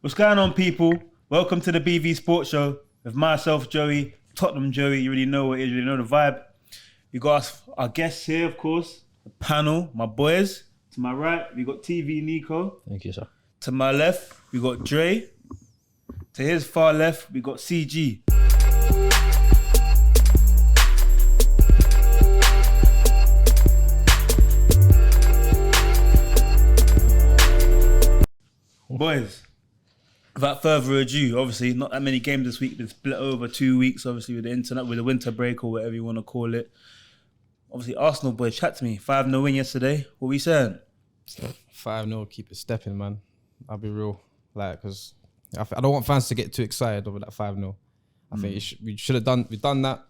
What's going on, people? Welcome to the BV Sports Show with myself, Joey, Tottenham Joey. You already know what it is, you already know the vibe. We got our guests here, of course, the panel, my boys. To my right, we got TV Nico. Thank you, sir. To my left, we got Dre. To his far left, we got CG. Boys, without further ado, obviously not that many games this week, been split over 2 weeks, obviously with the internet, with the winter break or whatever you want to call it. Obviously, Arsenal boys, chat to me. 5-0 win yesterday. What we saying? 5-0, keep it stepping, man. I'll be real. Because I don't want fans to get too excited over that 5-0. I think we've done that.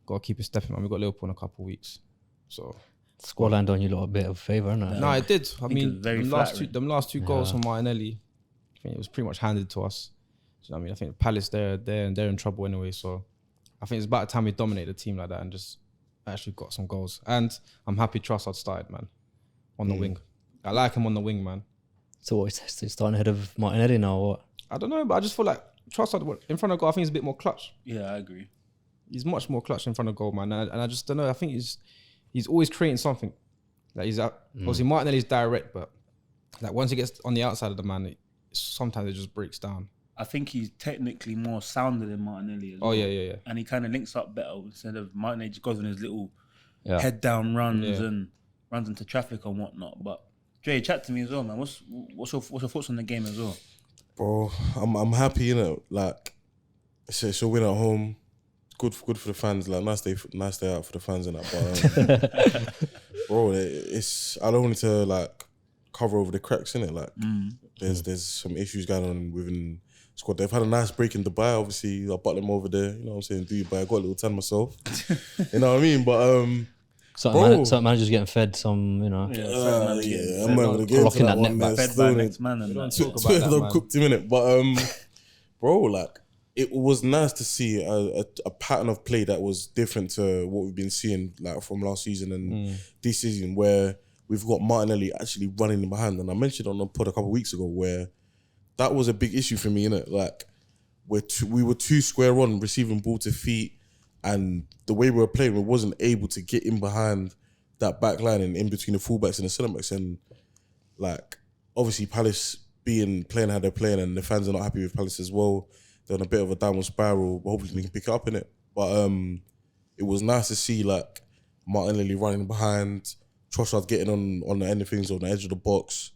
Got to keep it stepping, man. We've got Liverpool in a couple of weeks. So Scoreline done you a little bit of favour, innit? no, it did. I mean, them last two goals Yeah. from Martinelli, I think it was pretty much handed to us. Do you know what I mean? I think Palace, they're in trouble anyway. So I think it's about time we dominate the team like that and just actually got some goals. And I'm happy Trossard started, man, on the wing. I like him on the wing, man. So what, he's starting ahead of Martinelli now or what? I don't know, but I just feel like Trossard in front of goal, I think he's a bit more clutch. Yeah, I agree. He's much more clutch in front of goal, man. And I just don't know. I think he's always creating something. Like obviously Martinelli's direct, but like once he gets on the outside of the man, sometimes it just breaks down. I think he's technically more sounder than Martinelli as well. Oh, yeah. And he kind of links up better instead of Martinelli just goes on his little Yeah. head down runs and runs into traffic and whatnot. But Dre, chat to me as well, man. What's your thoughts on the game as well? Bro, I'm happy, you know. Like, it's a win at home. Good for the fans. Like, nice day out for the fans and that. But bro, I don't want to like cover over the cracks in it. Like, there's some issues going on within the squad. They've had a nice break in Dubai. Obviously, I bought them over there. You know what I'm saying? Dubai. I got a little tan myself. You know what I mean? But Some managers getting fed some, you know. I'm not gonna get into Locking that that one. net back. Fed by next man and Don't that. talk about that, man. Cooked him in it, but bro, like it was nice to see a pattern of play that was different to what we've been seeing like from last season and this season, where we've got Martinelli actually running behind. And I mentioned on the pod a couple of weeks ago where that was a big issue for me, innit? Like we were too square on receiving ball to feet, and the way we were playing, we wasn't able to get in behind that back line and in between the fullbacks and the centre backs. And like obviously Palace playing how they're playing, and the fans are not happy with Palace as well. They're on a bit of a downward spiral, but hopefully they can pick it up in it. But it was nice to see like Martinelli running behind, Trossard getting on the end of things, on the edge of the box.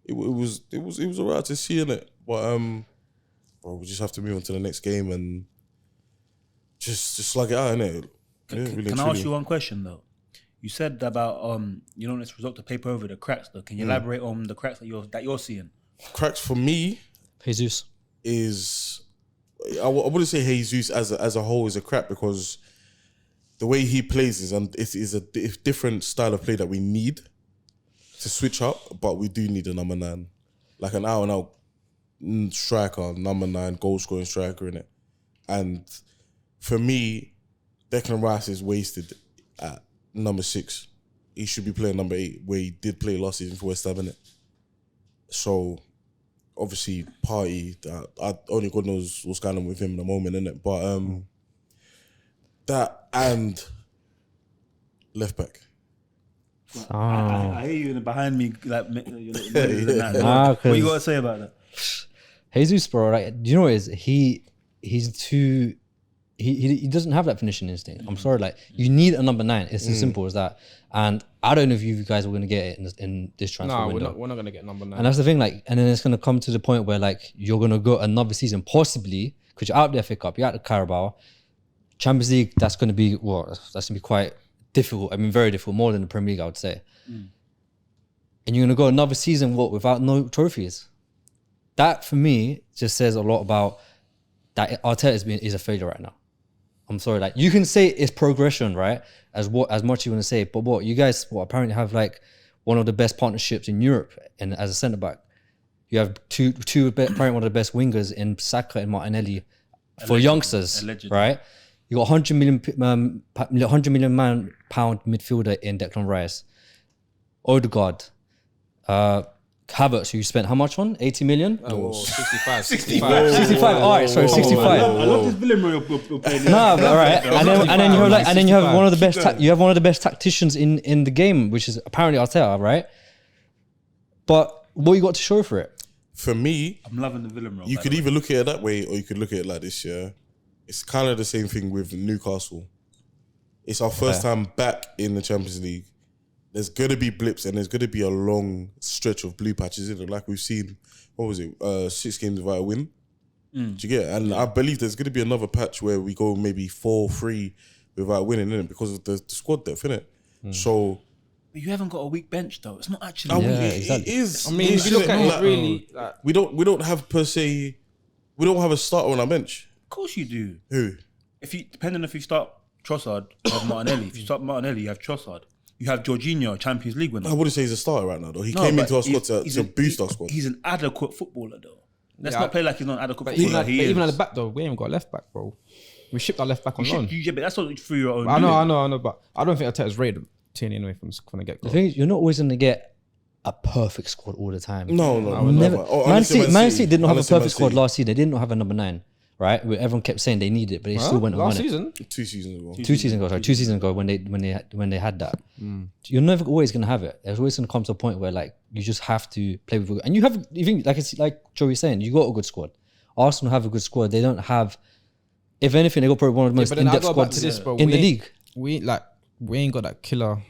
It was alright to see in it. But bro, we just have to move on to the next game and just slug it out, innit? Can I ask you one question though? You said about you don't want this result to paper over the cracks though. Can you elaborate on the cracks that you're seeing? Cracks for me Jesus. is I wouldn't say Jesus as a whole is a crack, because the way he plays is a different style of play that we need to switch up, but we do need a number 9, like an out and out striker, number 9 goal scoring striker in it. And for me, Declan Rice is wasted at number 6. He should be playing number 8, where he did play last season for West Ham, innit? So obviously, Party, only God knows what's going on with him in the moment, innit? But that and left back. I hear you behind me, like your little noises and that. What you got to say about that? Jesus, bro, like, do you know what it is? He's too... He doesn't have that finishing instinct. I'm sorry, like you need a number 9. It's as simple as that. And I don't know if you guys are going to get it in this transfer window. We're not going to get number 9. And that's the thing, like, and then it's going to come to the point where like you're going to go another season possibly, because you're out of the FA Cup, you're out of Carabao, Champions League. That's going to be quite difficult. I mean, very difficult, more than the Premier League, I would say. And you're going to go another season without no trophies. That for me just says a lot about that Arteta is a failure right now. I'm sorry, like you can say it's progression, right? As much you want to say, but you guys apparently have like one of the best partnerships in Europe, and as a centre back, you have apparently one of the best wingers in Saka and Martinelli for youngsters, right? You got £100 million pound midfielder in Declan Rice, Odegaard, Havertz, who you spent how much on? 80 million? Oh, 65. 65. All right, sorry, 65. I love this villain you're playing. Nah, but all right. And then you have like, and then you have one of the best. Keep going. You have one of the best tacticians in the game, which is apparently Arteta, right? But what you got to show for it? For me, I'm loving the villain role. you could either look at it that way or you could look at it like this, yeah. It's kind of the same thing with Newcastle. It's our first time back in the Champions League. There's going to be blips and there's going to be a long stretch of blue patches in it, like we've seen, 6 games without a win. Do you get it? And I believe there's going to be another patch where we go maybe 4-3 without winning, innit? Because of the squad depth, innit? So... But you haven't got a weak bench though. It's not actually. It is. I mean, if you look at it, really, like, we don't have per se. We don't have a starter on our bench. Of course you do. Who? Depending if you start Trossard, you have Martinelli. If you start Martinelli, you have Trossard. You have Jorginho, Champions League winner. I wouldn't say he's a starter right now though. He came into our squad to boost our squad. He's an adequate footballer though. Let's not play like he's not an adequate but footballer. even at the back though, we ain't got a left back, bro. We shipped our left back on loan. Yeah, but that's not through your own. I know, but I don't think Arteta's rated Toney anyway from the get go. The thing is, you're not always going to get a perfect squad all the time. No, Never. Man City did not have a Unless Man perfect squad City. last season. They did not have a number 9, right? Where everyone kept saying they needed it, but they still went and won last it. season. 2 seasons ago. 2 seasons ago when they had that. You're never always gonna have it. There's always gonna come to a point where like you just have to play with, and you think like Joey's saying, you got a good squad. Arsenal have a good squad. They don't have, if anything, they got probably one of the most in-depth squads in the league. We ain't got that killer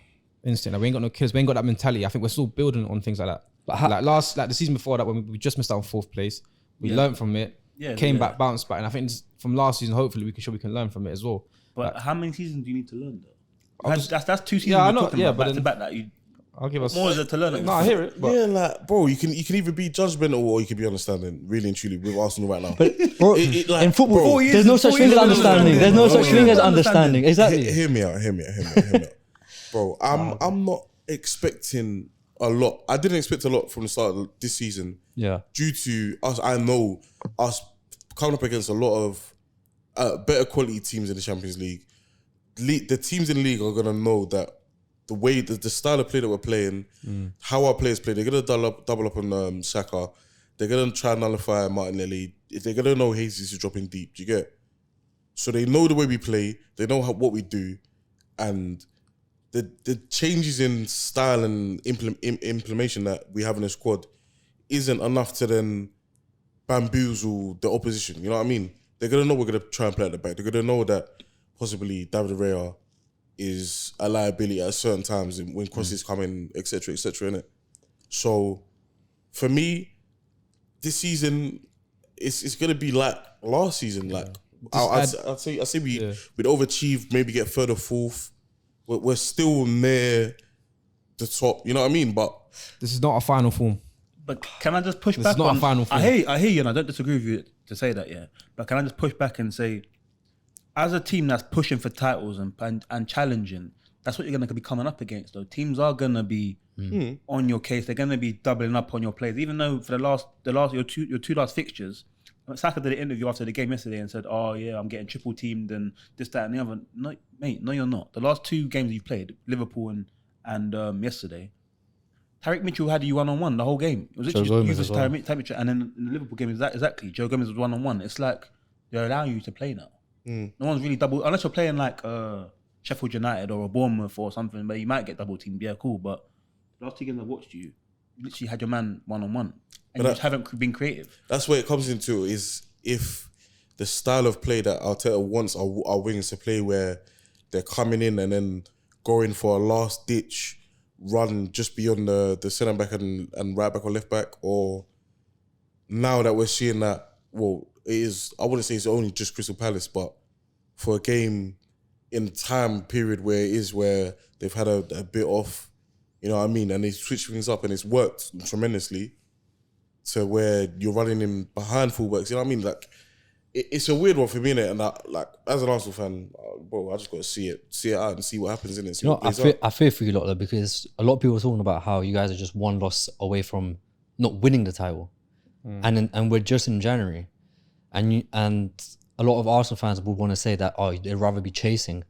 instinct. Like, we ain't got no killers. We ain't got that mentality. I think we're still building on things like that. But like the season before that, when we just missed out on 4th place, we learned from it. Came back, bounced back, and I think from last season, hopefully, we can learn from it as well. But how many seasons do you need to learn though? That's 2 seasons. I know. Talking Yeah, about but back to then- back that you. I'll give us More is it to learn it? No, I hear it. But Yeah, like bro, you can either be judgmental or you can be understanding. Really and truly with Arsenal right now. But bro, like, in football, bro, there's no such thing as understanding. There's no such thing as understanding. Exactly. Hear me out. Bro, I'm not expecting a lot. I didn't expect a lot from the start of this season. Yeah. Due to us, I know us coming up against a lot of better quality teams in the Champions League. The teams in the league are gonna know that the way the style of play that we're playing, how our players play, they're gonna double up on Saka. They're gonna try and nullify Martinelli. They're gonna know Jesus is dropping deep. Do you get? So they know the way we play. They know what we do, and the changes in style and implementation that we have in the squad isn't enough to then bamboozle the opposition. You know what I mean? They're gonna know we're gonna try and play at the back. They're gonna know that possibly David de Gea is a liability at certain times when crosses come in, etc., innit? So for me, this season it's gonna be like last season. Like I'd say we'd overachieve, maybe get third or fourth. We're still near the top. You know what I mean? But this is not a final form. But can I just push This back is not on? a final form. I hear you, and I don't disagree with you to say that. Yeah, but can I just push back and say, as a team that's pushing for titles and challenging, that's what you're going to be coming up against. Though teams are going to be on your case. They're going to be doubling up on your plays. Even though for your two last fixtures, Saka did an interview after the game yesterday and said, "Oh yeah, I'm getting triple teamed and this, that, and the other." No, mate, no, you're not. The last 2 games you've played, Liverpool and yesterday, Tyrick Mitchell had you 1-on-1 the whole game. It was Joe literally Gomez just as well. Tyrick Mitchell, and then in the Liverpool game, exactly. Joe Gomez was 1-on-1. It's like they're allowing you to play now. No one's really double, unless you're playing like Sheffield United or a Bournemouth or something, but you might get double teamed. Yeah, cool. But the last 2 games I watched you literally had your man 1-on-1, and you just haven't been creative. that's where it comes into is if the style of play that Arteta wants our wingers to play, where they're coming in and then going for a last ditch run just beyond the centre back and right back or left back, or now that we're seeing that, well, it is, I wouldn't say it's only just Crystal Palace, but for a game in time period where they've had a bit off, you know what I mean, and they switch things up and it's worked tremendously to where you're running in behind fullbacks, you know what I mean? Like, it's a weird one for me, innit? And like, as an Arsenal fan, bro, I just got to see it out and see what happens in it. You know, I fear for you lot though, because a lot of people are talking about how you guys are just 1 loss away from not winning the title, and we're just in January, and a lot of Arsenal fans would want to say that they'd rather be chasing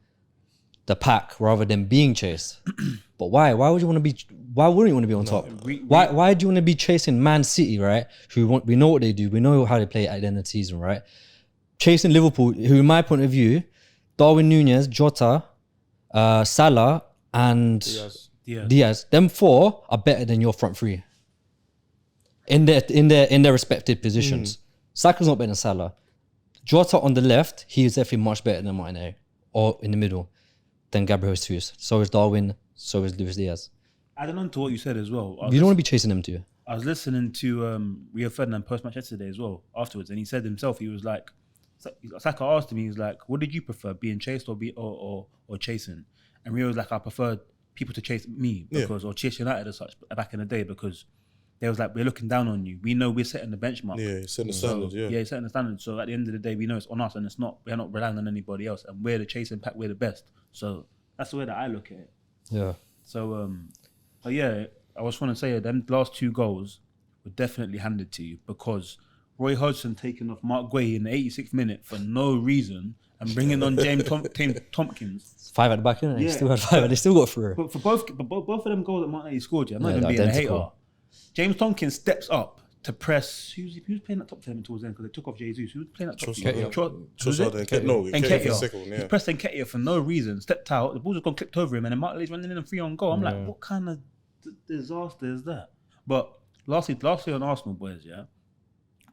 the pack rather than being chased. But why? Why would you want to be? Why wouldn't you want to be on top? Why do you want to be chasing Man City, right? We know what they do. We know how they play at the end of the season, right? Chasing Liverpool, who, in my point of view, Darwin Núñez, Jota, Salah, and Diaz. Them 4 are better than your front 3 in their respective positions. Saka's not better than Salah. Jota on the left, he is definitely much better than Martinelli, or in the middle than Gabriel Jesus. So is Darwin. So is Luis Diaz. Adding on to what you said as well. You don't want to be chasing them too. I was listening to Rio Ferdinand post-match yesterday as well, afterwards, and he said himself, he was like, Saka asked him, he was like, what did you prefer, being chased or chasing? And Rio was like, I preferred people to chase me because or chase United as such back in the day, because they was like, we're looking down on you. We know we're setting the benchmark. Yeah, setting the standards, Yeah, setting the standards. So at the end of the day, we know it's on us, and we're not relying on anybody else, and we're the chasing pack, we're the best. So that's the way that I look at it. Yeah. So, but yeah, I just want to say them last 2 goals were definitely handed to you, because Roy Hodgson taking off Mark Guehi in the 86th minute for no reason and bringing on James Tompkins. 5 at the back, innit? Yeah. They still had 5. They still got through. But for both of them goals that Martinelli scored, I'm not Yeah, even being a hater. identical. James Tompkins steps up to press. Who was playing that top 10 towards the end because they took off Jesus? Who was playing that top 10? He pressed Nketiah for no reason, stepped out, the ball's just gone clipped over him, and then Martinelli's running in and 3 on goal. I'm like, what kind of disaster is that? But lastly on Arsenal, boys, yeah,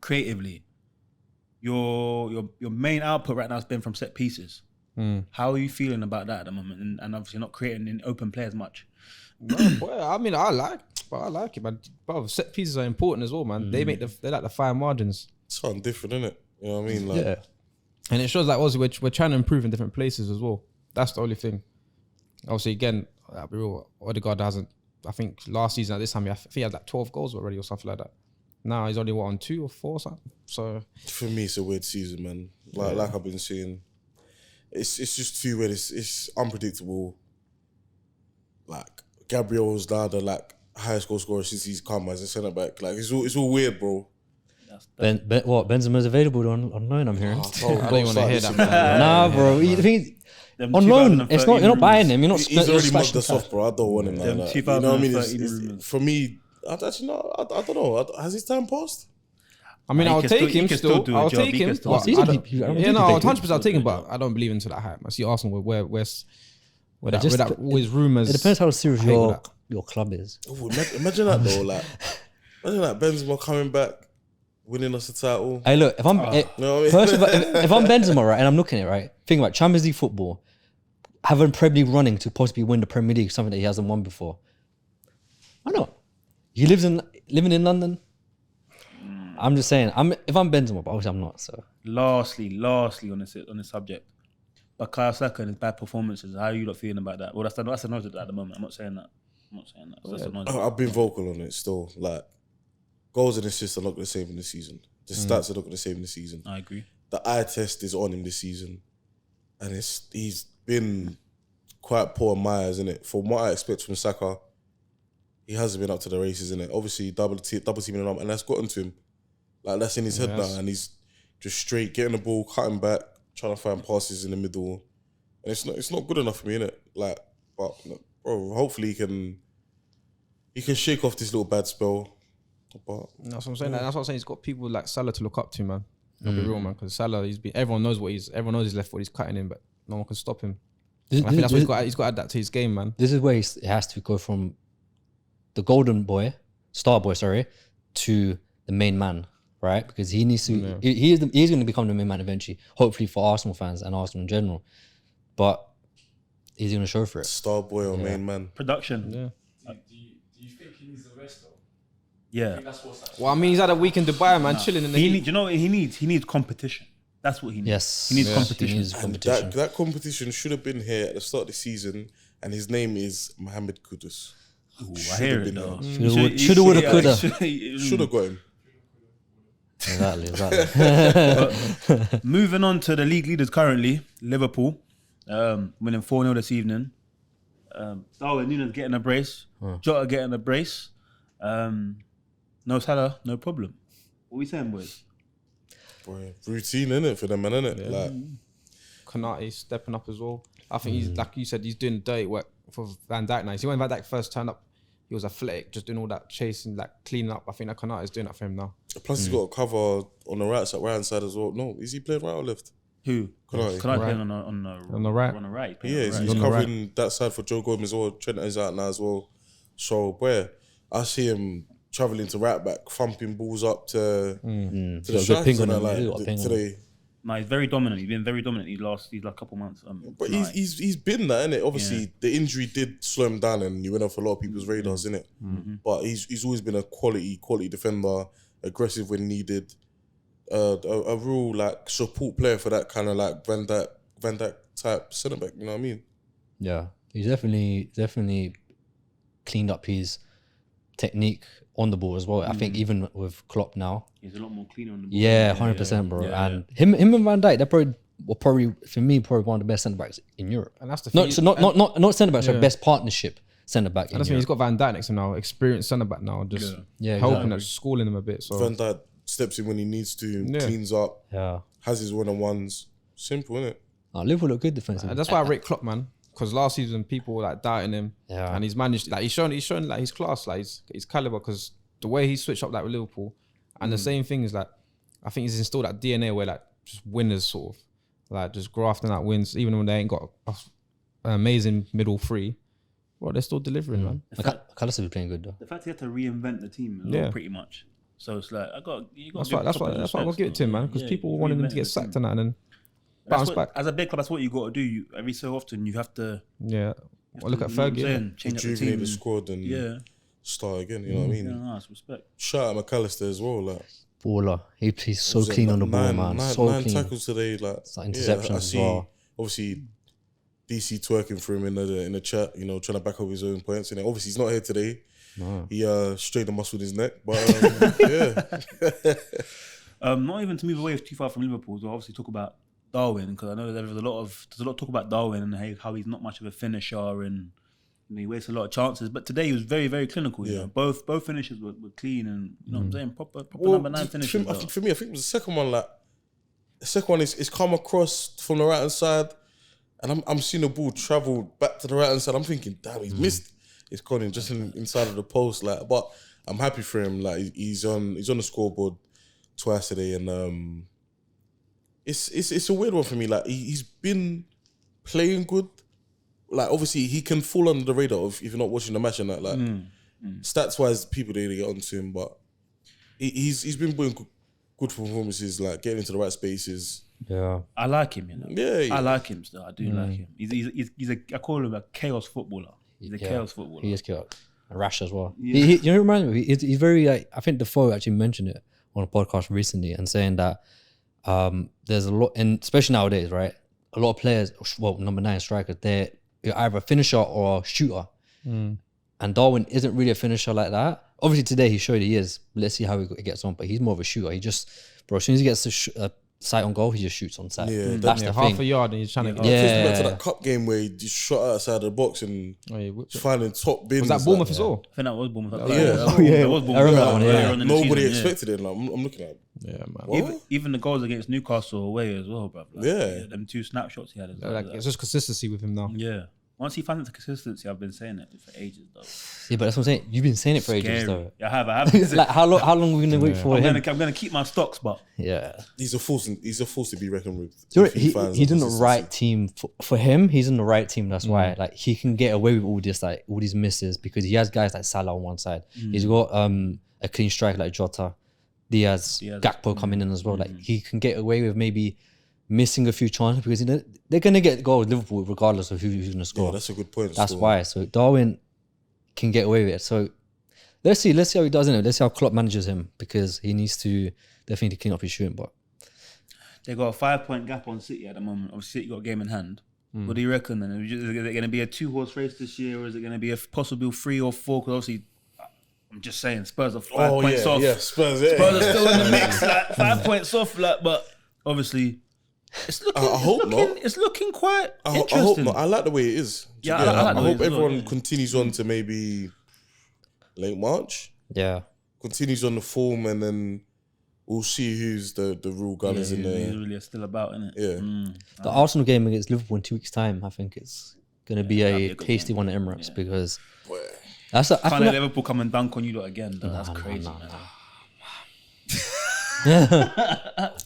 creatively, your main output right now has been from set pieces. How are you feeling about that at the moment? And obviously not creating in open play as much. Well, I mean, I like it, man. But set pieces are important as well, man. They like the fine margins. Something different, innit? You know what I mean? Like, yeah. And it shows like also we're trying to improve in different places as well. That's the only thing. Obviously, again, Odegaard hasn't. I think last season at this time, I think he had like 12 goals already or something like that. Now he's only on 2 or 4 or something. So for me, it's a weird season, man. Like I've been saying, it's just too weird. It's unpredictable. Like Gabriel's now the highest goal scorer since he's come as a centre back. Like it's all weird, bro. Benzema's available on loan, I'm hearing. I don't want to hear that, man. Nah, bro. On loan, it's not. You're not buying him. You're not. He's already mugged us off, bro. I don't want him like that. You know what I mean? It's for me, I don't know. Has his time passed? I mean, I'll take him still. I'll take him. I'll 100%. I'll take him, but I don't believe into that hype. I see Arsenal where that always rumours. It depends how serious your club is. Oh, imagine that though. Imagine that Benzema coming back, winning us the title. Hey, look, if I'm first, if I'm Benzema, right, and I'm looking at it, right, think about Champions League football, having Premier League running to possibly win the Premier League, something that he hasn't won before. Why not? He living in London. I'm just saying. If I'm Benzema, but obviously I'm not. So lastly on this subject, Bukayo Saka and his bad performances. How are you not feeling about that? Well, that's the noise at the moment. I'm not saying that. I've been vocal on it still. Like goals and assists are not going to save him this season. The stats are not going to save him this season. I agree. The eye test is on him this season, and he's been quite poor in my eyes, innit? From what I expect from Saka, he hasn't been up to the races, innit? Obviously, double teaming him, and that's gotten to him. Like that's in his head now, and he's just straight getting the ball, cutting back, trying to find passes in the middle, and it's not good enough for me, innit? Like, but bro, hopefully he can shake off this little bad spell. But that's what I'm saying. That's what I'm saying. He's got people like Salah to look up to, man. I'll be real, man. Because Salah, everyone knows his left foot. He's cutting in, but no one can stop him. I think that's what he's got to adapt to his game, man. This is where he has to go from the golden boy, star boy, to the main man, right? Because he needs to. He's going to become the main man eventually. Hopefully for Arsenal fans and Arsenal in general, but he's going to show for it. Star boy or main man production. Yeah. Do you think he needs the rest though? Yeah. Well, I mean, he's had a week in Dubai, man, chilling in the heat. You know what he needs? He needs competition. That's what he needs. Yes. He needs competition. He needs competition. That competition should have been here at the start of the season, and his name is Mohamed Kudus. I hear it though. Shoulda, woulda, coulda. Should have got him. Exactly. Moving on to the league leaders currently, Liverpool, winning 4-0 this evening. Darwin Núñez getting a brace. Jota getting a brace. No Salah, no problem. What are we saying, boys? Boy, routine, innit, for them, man, innit? Yeah. Like, Konate stepping up as well. I think he's, like you said, he's doing dirty work for Van Dijk now. See, when Van Dijk first turned up, he was athletic, just doing all that chasing, like cleaning up. I think that Konate is doing that for him now. Plus, he's got a cover on the right hand side as well. No, is he playing right or left? Who? Konate. Konate Right. playing On the right. On the right. Yeah, he's On the covering that side for Joe Gomez as well. Trent is out now as well. So, where I see him travelling to right back, thumping balls up to He's the got a good strikers ping on and him. that, He's got a ping on him. today. No, he's very dominant. He's been very dominant these last couple months. But Konate. he's been that, innit? Obviously, the injury did slow him down and he went off a lot of people's radars, innit? But he's always been a quality defender, aggressive when needed, a real like support player for that kind of like Van Dijk type centre back. You know what I mean? Yeah, he's definitely cleaned up his technique on the ball as well. I think even with Klopp now, He's a lot more cleaner on the ball. yeah, 100%, bro. Yeah, and him and Van Dijk, they're probably for me one of the best centre backs in Europe. And that's the No, thing. so not centre backs, but best partnership centre back. And that's the thing. He's got Van Dijk next to him now, experienced centre back now, just Yeah, helping exactly. us, schooling him a bit. So Van Dijk steps in when he needs to, Yeah. cleans up, Yeah, has his one-on-ones. Simple, innit? Liverpool look good defensively. and that's why I rate Klopp, man. Because last season people were like doubting him, Yeah. and he's managed. Like he's shown like his class, like his caliber. Because the way he switched up like with Liverpool, and the same thing is like, I think he's installed that DNA where like just winners sort of like just grafting out wins, even when they ain't got an amazing middle three. Well, they're still delivering, man. McAllister be playing good though. The fact he had to reinvent the team as well, pretty much. So it's like you got. That's why I'm gonna give it to him, man. Because people wanted him to get sacked and that, and then bounce back. As a big club, that's what you got to do. Every so often, you have to. Yeah. Well, look at you know what I'm Fergie. saying? Change up the Rejuvenate team. the squad and start again. You know what I mean? Yeah, nice respect. Shout out McAllister as well. Like, Baller. He's so was it clean on the like ball, man. Nine So clean. tackles today. Like, like interceptions I as see. well. Obviously, DC twerking for him in the chat. You know, trying to back up his own points. And obviously, he's not here today. No. He strained a muscle in his neck. But yeah, Not even to move away too far from Liverpool. So obviously talk about Darwin, because I know there's a lot of talk about Darwin and how he's not much of a finisher and he wastes a lot of chances. But today he was very, very clinical. You know, both finishes were clean and you know what I'm saying, proper number 9 finishes. For me, I think it was the second one. Like, the second one is come across from the right hand side, and I'm seeing the ball travel back to the right hand side. I'm thinking, damn, he's missed. It's gone in just inside of the post. Like, but I'm happy for him. Like, he's on the scoreboard twice today, and it's a weird one for me. Like, he's been playing good. Like, obviously he can fall under the radar if you're not watching the match and that. Like, stats wise, people they get onto him, but he's been doing good performances, like getting into the right spaces. Yeah. I like him, you know. Yeah. I like him still. I do like him. I call him a chaos footballer. He's a chaos footballer. He is chaos. And rash as well. Yeah. You know, remind me. He's very like. I think Defoe actually mentioned it on a podcast recently and saying that there's a lot, and especially nowadays, right? A lot of players, well, number 9 strikers, they're either a finisher or a shooter. And Darwin isn't really a finisher like that. Obviously today he showed he is. Let's see how he gets on. But he's more of a shooter. He just, bro, as soon as he gets a sight on goal, he just shoots on sight. Yeah, that's the half thing. a yard and he's trying to get. Yeah. Back to that cup game where he just shot outside the box and finding top bins. Was that Bournemouth as well? I think that was Bournemouth. Yeah. That was Bournemouth. I remember that one, yeah. Earlier on in the Nobody season, expected it. Like, I'm looking at. Yeah, man. What? Even the goals against Newcastle away as well, bro. Like, Yeah. them 2 snapshots he had as well. Like, it's just consistency with him now. Yeah. Once he finds the consistency, I've been saying it for ages, though. Yeah, but that's what I'm saying. You've been saying it for ages, Scary. though. I have. Like how long are we gonna wait for him? I'm gonna keep my stocks, but Yeah. He's a force to be reckoned with. So if he's finds in the consistency. right team for him. He's in the right team. That's why, like, he can get away with all this, like all these misses, because he has guys like Salah on one side. He's got a clean strike like Jota, Diaz. Gakpo coming in as well. Like, he can get away with maybe missing a few chances because they're gonna get goals with Liverpool regardless of who's gonna score. Yeah, that's a good point. That's still. why. So Darwin can get away with it. So let's see how he does in it. Let's see how Klopp manages him, because he needs to definitely clean up his shooting. But they got a 5-point gap on City at the moment. Obviously, City got a game in hand. What do you reckon then? Is it going to be a 2-horse race this year, or is it going to be a possible 3 or 4? Because obviously, I'm just saying, Spurs are 5 points off. Yeah, Spurs. Yeah. Spurs are still in the mix, like 5 points off. Like, but obviously, it's looking. I hope not. It's looking quite I interesting. hope not. I like the way it is. Yeah, I like the I way hope it is as well, everyone yeah. continues on to maybe late March. yeah, Continues on the form, and then we'll see who's the real gunners in He's there. really still about, isn't it? Yeah. The Arsenal game against Liverpool in 2 weeks' time, I think it's going to be that'll be a a good tasty game. one at Emirates Yeah. because Boy. I Can't feel let like, Liverpool come and dunk on you lot again. Though. That's crazy, man.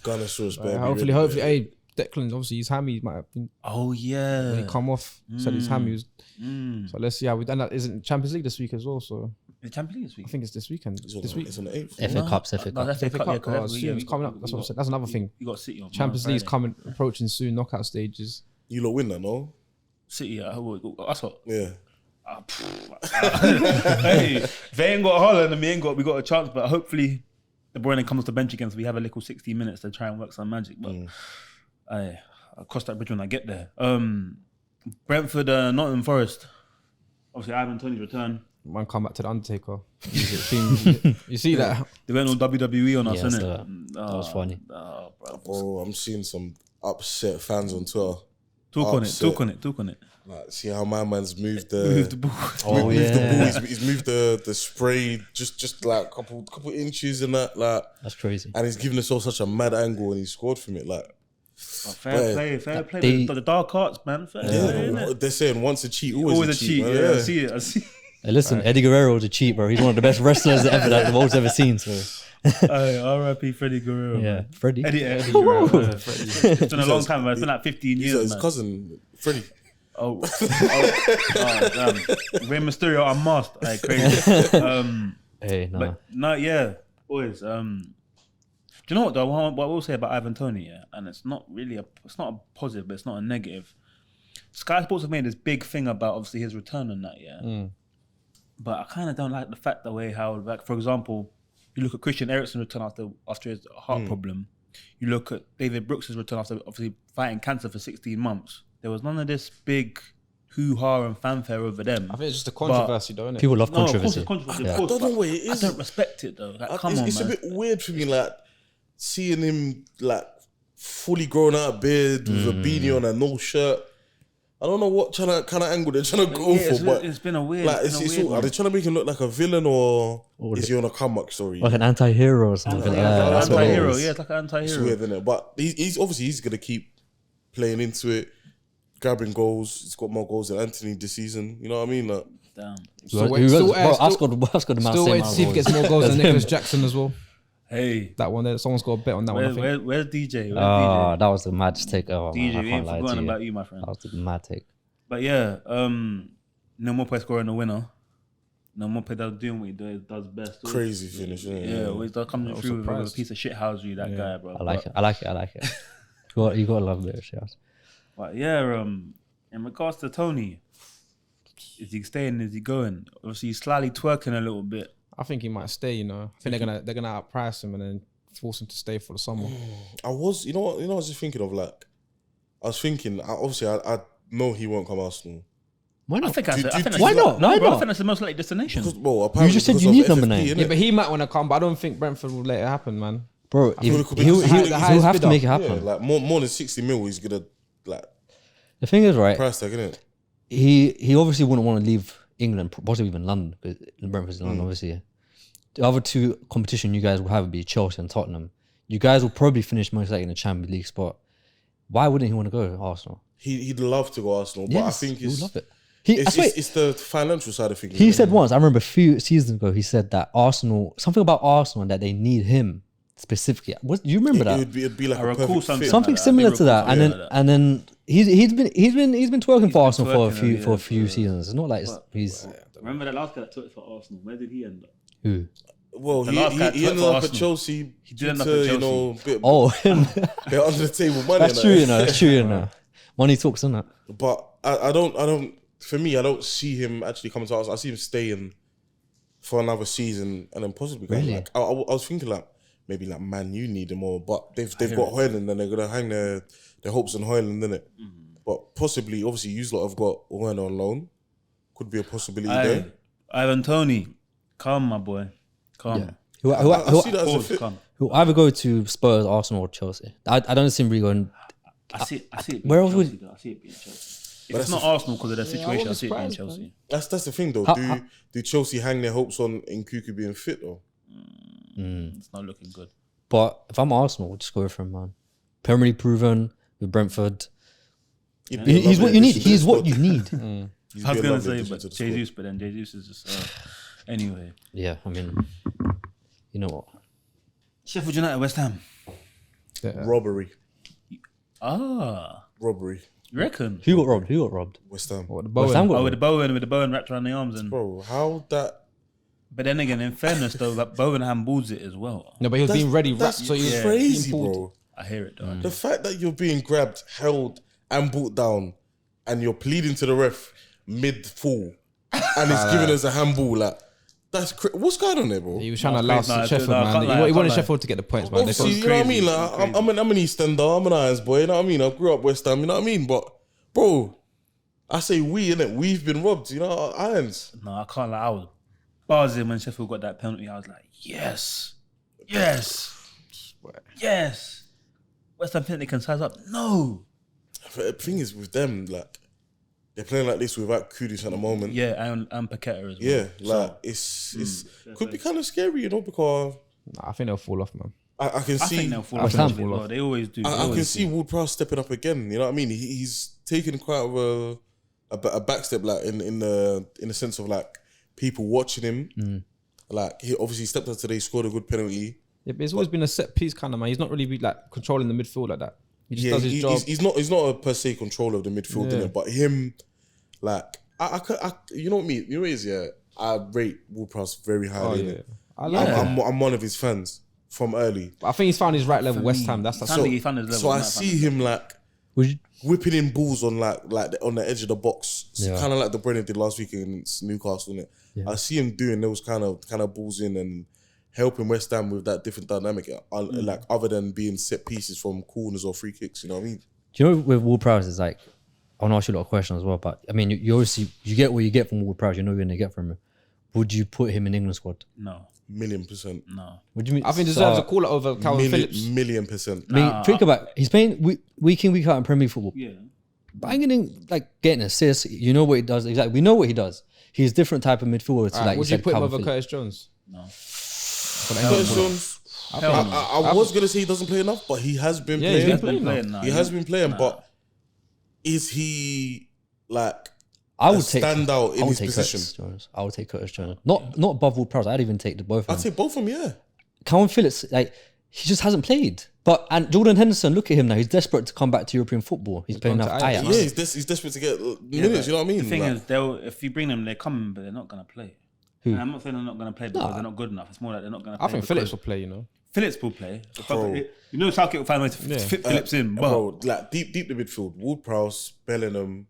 Gunnosaurus, baby. Hopefully, hey, Declan, obviously his hammy might have been Oh yeah. when he come off. Said his hammy was. Mm. So let's see how we done. That isn't Champions League this week as well. So The Champions League this I week. think it's this weekend. It's on, week. It's on the 8th. FA Cups, FA No, Cups. that's FA Cup, yeah, oh, soon, it's coming up. That's what I'm saying. That's another thing. You got City on Champions on League's Friday. coming, approaching soon. Knockout stages. You lot win that, no? City, yeah. That's what. Yeah. Hey, if they ain't got Holland and we got a chance, but hopefully De Bruyne comes to the bench again, so we have a little 60 minutes to try and work some magic. But I'll cross that bridge when I get there. Brentford, Nottingham Forest. Obviously, Ivan Toney's return. Man, come back to the Undertaker. You see that? They went on WWE on us, Yeah, innit? so that was funny. Bro. Oh, I'm seeing some upset fans on Twitter. Talk on it. Like, see how my man's moved Move the the ball. Oh, moved the yeah. ball. He's moved the spray just like couple inches and that, like, That's crazy. and he's given us all such a mad angle and he scored from it, like. Fair play. They- The dark arts, man. Fair play, innit? They're saying once a cheat, always a cheat. Man. Yeah, I see it. Hey, listen, Eddie Guerrero's a cheat, bro. He's one of the best wrestlers that the world's ever seen. So R.I.P. Freddie Guerrero. yeah, man. Freddie. Eddie Guerrero. It's been a long time, man. It's been like 15 He's years, his man. cousin, Freddie. Oh, damn. Rey Mysterio unmasked. Like, crazy. Hey, no. But no, yeah, boys. Do you know what though? What I will say about Ivan Toney, yeah, and it's not a positive, but it's not a negative. Sky Sports have made this big thing about obviously his return on that, yeah. But I kind of don't like the fact how, like, for example, you look at Christian Eriksen's return after his heart problem. You look at David Brooks' return after obviously fighting cancer for 16 months. There was none of this big hoo-ha and fanfare over them. I think it's just a controversy, though, isn't it? People love No, of course controversy. it's controversy, Yeah. of course. I don't know but what it is. I don't respect it though. Like, come on, It's man. a bit weird for me, like seeing him like fully grown out of beard with a beanie on and no shirt. I don't know what kind of angle they're trying to go Yeah, for, but it's been a weird. like, it's been a weird are one. they trying to make him look like a villain or is he on a comeback story? Like an anti-hero or something. Yeah, like that. That's what it anti-hero. is. Yeah, it's like an It's anti-hero. weird, isn't it? But he's obviously gonna keep playing into it, grabbing goals. He's got more goals than Anthony this season. You know what I mean? Like, Damn. Still Who wait- else- still- bro, I've still- got the Still waiting to see if he gets more goals than Nicholas Jackson as well. Hey, That one there, someone's got a bet on that one. I think. where's DJ? Where's Oh, that was the mad take. Oh, DJ? man, I We can't ain't lie to forgotten you. about you, my friend. That was the mad take. But yeah, no more play scoring the winner. No more play doing what he does best. crazy finish. Yeah, always does coming was through with a surprised. piece of shit housery, that guy, bro. I like it. You got to love it. Shout. But yeah, in regards to Toney, is he staying? Is he going? Obviously, he's slightly twerking a little bit. I think he might stay. You know, I think they're gonna outprice him and then force him to stay for the summer. I was just thinking of like, I know he won't come Arsenal. Why I not? think that's Why not? No, Why bro, I not? think that's the most likely destination. Because, well, apparently just said because you of need number FFP, 9. innit? Yeah, but he might want to come. But I don't think Brentford will let it happen, man. Bro, feel it could be he'll the highest have to bidder. make it Yeah, happen. like more than 60 mil, he's gonna like The thing is, right? price tag, innit? He obviously wouldn't want to leave England, possibly even London, because Brentford's in London, obviously. The other two competition you guys will have would be Chelsea and Tottenham. You guys will probably finish most likely in the Champions League spot. Why wouldn't he want to go to Arsenal? He'd love to go Arsenal, but I think he would it's love it. it's the financial side of things. He innit? said once, I remember a few seasons ago, he said that something about Arsenal and that they need him specifically. Do you remember that? It'd be like I a recall perfect something fit. Something like that. similar I do to that, recall and then something like that. and then he's been twerking for Arsenal for twerking, a few seasons. It's not like he's Remember that last guy that took it for Arsenal? Where did he end up? who. Well, The he last guy ended twerked for up at Arsenal. Chelsea. He did end due up to, at you know, bit Oh, they're under the table money. that's and true. that. You know, that's true. You know, money talks, isn't it? But I don't. For me, I don't see him actually coming to us. I see him staying for another season and then possibly going. Really? Like, I was thinking like maybe like Man U need him more, but they've got Højlund and they're gonna hang their hopes on Højlund, innit? But possibly, obviously, you lot have got Werner on loan. Could be a possibility there. Ivan Toney, come, my boy, come. Yeah. I see that as a Pause, fit. come. Who either go to Spurs, Arsenal, or Chelsea. I don't see him really going. I see it. Where being else would- Chelsea, though. I see it being Chelsea. If it's not Arsenal because of their situation, I see it being Chelsea. That's the thing though. Do Chelsea hang their hopes on Nkunku being fit though? It's not looking good. But if I'm Arsenal, we'll just go for him, man. Premier League proven with Brentford. He's what you need. He's what you need. I was gonna say, but Jesus, but then Jesus is just anyway. Yeah, I mean, you know what? Sheffield United, West Ham. Robbery. You Robbery. reckon? Who got robbed? Who got robbed? West Ham. What, the West Ham Bowen? got With robbed. the Bowen wrapped around the arms and. Bro, how that? But then again, in fairness though, like Bowen handballs it as well. No, but he was being ready. That's So he was crazy, being pulled. bro. I hear it though. The fact that you're being grabbed, held, and brought down, and you're pleading to the ref mid-fall, and it's giving us a handball, like, that's what's going on there, bro? He was trying to allow Sheffield, man. He wanted Sheffield to get the points, man. Obviously, you know what I mean? Like, I'm an East Ender, I'm an Irons boy, you know what I mean? I grew up West Ham, you know what I mean? But, bro, I say we, innit? We've been robbed, you know, Irons. No, I can't lie. I was buzzing when Sheffield got that penalty. I was like, yes. West Ham think they can size up? No. The thing is with them, like, they're playing like this without Kudus at the moment. Yeah, and Paqueta as well. Yeah, like, it's could be kind of scary, you know, because Nah, I think they'll fall off, man. I can I see... think they'll fall West off. Ham As well. They always do. I can see Ward-Prowse stepping up again. You know what I mean? He's taken quite a back step, like in the sense of like people watching him. Like he obviously stepped up today, scored a good penalty. Yeah, but it's always been a set piece kind of man. He's not really like controlling the midfield like that. He just does his job. He's not a per se controller of the midfield, innit? But him, like I you know what I mean? You know what it is? Yeah, I rate Ward-Prowse very highly. Oh, yeah. innit? I like him. I'm one of his fans from early. But I think he's found his right level. West Ham. That's He found his level. So I see him like Would you, whipping in balls on on the edge of the box, Yeah. kind of like the Brennan did last week against Newcastle. Innit? Yeah. I see him doing those kind of balls in and helping West Ham with that different dynamic, like other than being set pieces from corners or free kicks. You know what I mean? do you know with Ward-Prowse is like, I want to ask you a lot of questions as well, but I mean, you obviously you get what you get from Ward-Prowse. You know you're going to get from him. Would you put him in England squad? No. 1,000,000%. No. Would you mean? I think deserves a call out over Calvin Phillips. 1,000,000%. I mean, think about it. He's playing week in, week out in Premier League football. Yeah. Banging in, like getting assists. You know what he does exactly. We know what he does. He's a different type of midfielder to like Would you you said, put him Calvin over Phillips. Curtis Jones? No. Curtis Jones, I was gonna say he doesn't play enough, but he has been Yeah, playing. he's been playing. now. He has been playing, but is he like I a would take standout in I would his take position? Curtis Jones. I would take Curtis Jones. Not above Ward-Prowse. I'd even take the both of I'd them. say both of them, yeah. Calvin Phillips, like he just hasn't played. But and Jordan Henderson, look at him now. He's desperate to come back to European football. He's playing gone enough to Ajax. Ajax. Yeah, he's desperate to get minutes. You know what I mean? The thing Like, is, if you bring them, they're coming, but they're not gonna play. And I'm not saying they're not gonna play because they're not good enough. It's more like they're not gonna play. I think Phillips will play, you know. Phillips will play. Bro. You know, Southgate will find a way to fit Phillips in. But bro, like deep the midfield. Ward-Prowse, Bellingham,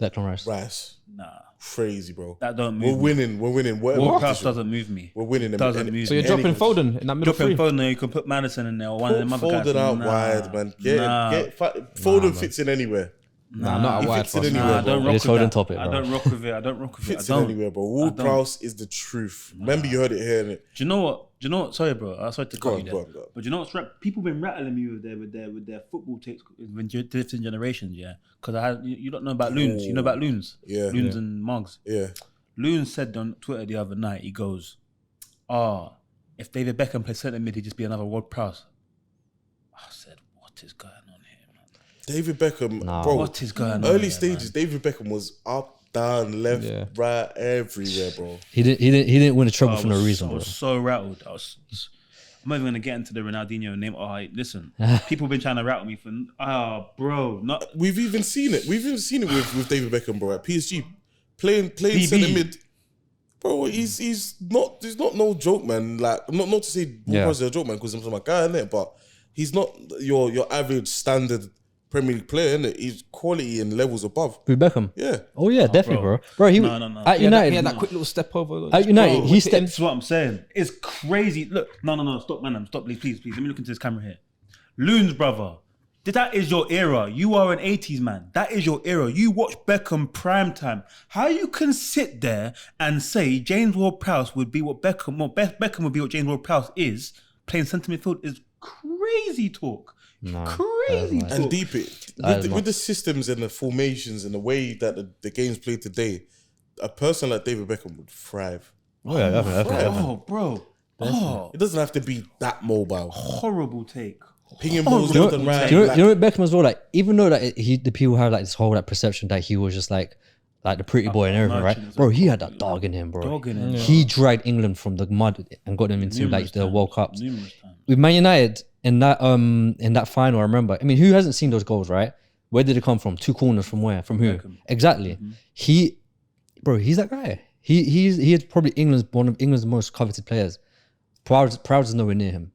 Declan Rice. Rice, nah, crazy, bro. that don't We're move me. winning. We're winning. Whatever Ward-Prowse position. doesn't move me. We're winning. them. Doesn't move So you're me. dropping Anything. Foden in that middle Dropping three. Foden, you can put Madison in there or one of them other guys. Foden out Nah, wide, man. Foden fits in anywhere. Nah, not He a wide fits in for us. anywhere, Nah, I bro. don't It rock is with Foden that. topic, I bro. don't rock with it. I don't rock with it. Fits I in don't. anywhere, bro. Ward-Prowse is the truth. Remember, you heard it here. Innit? Do you know what? Sorry, bro. I'm sorry to Go cut on, you there. go on, go on. But you know what's people been rattling me with their football takes with different generations, yeah. Because you don't know about Loons. You know about Loons. Yeah. Loons and Mugs. Yeah. Loons said on Twitter the other night. He goes, if David Beckham plays centre mid, he'd just be another Ward-Prowse. I said, what is going on here, man? David Beckham, Nah. bro. What is going on? Early here, stages, David Beckham was up, down, left, right, everywhere, bro. He didn't win a treble man? for no reason, I bro. was so rattled. I'm not even gonna get into the Ronaldinho name. Listen, people been trying to rattle me for. Bro, not. We've even seen it. We've even seen it with David Beckham, bro. At PSG, playing BB. centre mid. Bro, he's not no joke, man. Like not to say Ward-Prowse is a joke, man, because I'm my guy, innit? But he's not your average standard Premier League player, innit? He's quality and levels above. With Beckham. Yeah. Oh yeah, definitely, bro. bro. He No. at United. He had that quick little step over. At United, Bro, he this stepped. is what I'm saying. It's crazy. Look, no, stop, man. Stop, please. Let me look into this camera here. Loons, brother. That is your era. You are an 80s man. That is your era. You watch Beckham prime time. How you can sit there and say James Ward-Prowse would be what Beckham, Beckham would be what James Ward-Prowse is, playing centre midfield is crazy talk. Crazy talk. And deep it with the systems and the formations and the way that the game's played today, a person like David Beckham would thrive. Oh yeah, definitely. Bro. Oh, It doesn't have to be that mobile. horrible take. Pinging balls You know, left and right. you know, like- you know what Beckham as well. Like, even though like the people have like this whole like perception that he was just like the pretty boy and everything, right? merchant is Bro, a he had that dog in him, bro. Dog in him. He dragged England from the mud and got them into like the World Cups. Numerous times. With Man United in that final, I remember. I mean, who hasn't seen those goals, right? Where did it come from? Two corners from where? From who? Beckham. Exactly. He's that guy. He is probably one of England's most coveted players. Proud is nowhere near him.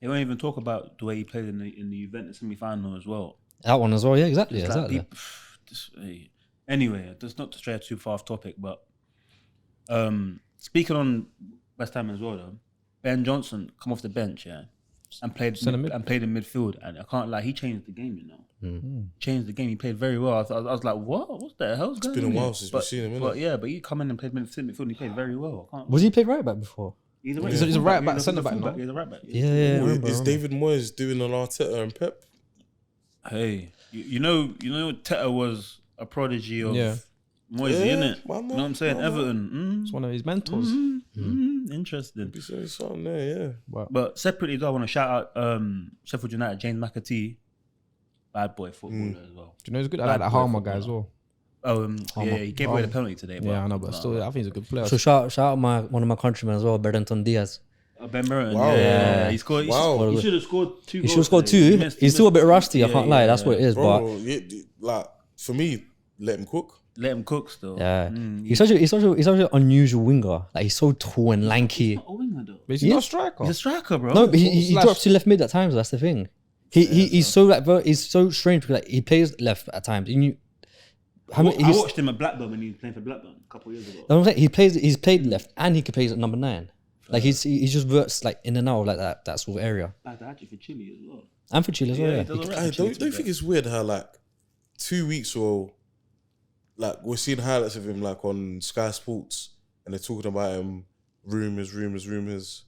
They won't even talk about the way he played in the Juventus semi-final as well. That one as well, yeah, exactly, It's like exactly. hey. Anyway, just not to stray too far off topic, but speaking on West Ham as well, though, Ben Johnson come off the bench, yeah, and played in midfield, and I can't lie, he changed the game, you know. Changed the game. He played very well. I was like, what the hell's going on? been a here? while since we've seen him, innit? But yeah, but he come in and played midfield, and he played very well. I can't. Was he played right back before? He's a right back, centre back now. He's a right back. Yeah, I Is remember. David Moyes doing an Arteta and Pep? Hey, you know, Teta was a prodigy of Yeah. Moisey, Yeah, innit? my You man, know what I'm saying? my man. Everton. It's one of his mentors. Interesting. Be saying something there, yeah. But separately, though, I want to shout out Sheffield United, James McAtee, bad boy footballer as well. Do you know he's good? I Bad like that boy Harmer guy as footballer. well. Yeah, he gave away the penalty today. But Yeah, I know, but still, I think he's a good player. So shout out one of my countrymen as well, Brereton Diaz. Ben Brereton, Wow. yeah, he scored. Wow. He should have scored 2 He goals. should have scored today. 2. Missed- He's still a bit missed- rusty. I yeah, can't lie. yeah, That's what it is. But Bro, like, for me, let him cook. Let him cook still. yeah, he's such an unusual winger. Like, he's so tall and lanky. Not a winger though. But he's Yeah. not a striker. He's a striker, bro. No, but he Slash- drops to left mid at times. That's the thing. He's so like he's so strange because like he plays left at times. And I watched him at Blackburn when he was playing for Blackburn a couple of years ago. I'm saying he's played left and he can play at number 9. Like he just verts like in and out of like that sort of area. Bad actually for Chile as well. And for Chile as well. he Yeah. does alright I for Chile, don't to be think fair. it's weird how like 2 weeks or like we're seeing highlights of him like on Sky Sports and they're talking about him, rumors.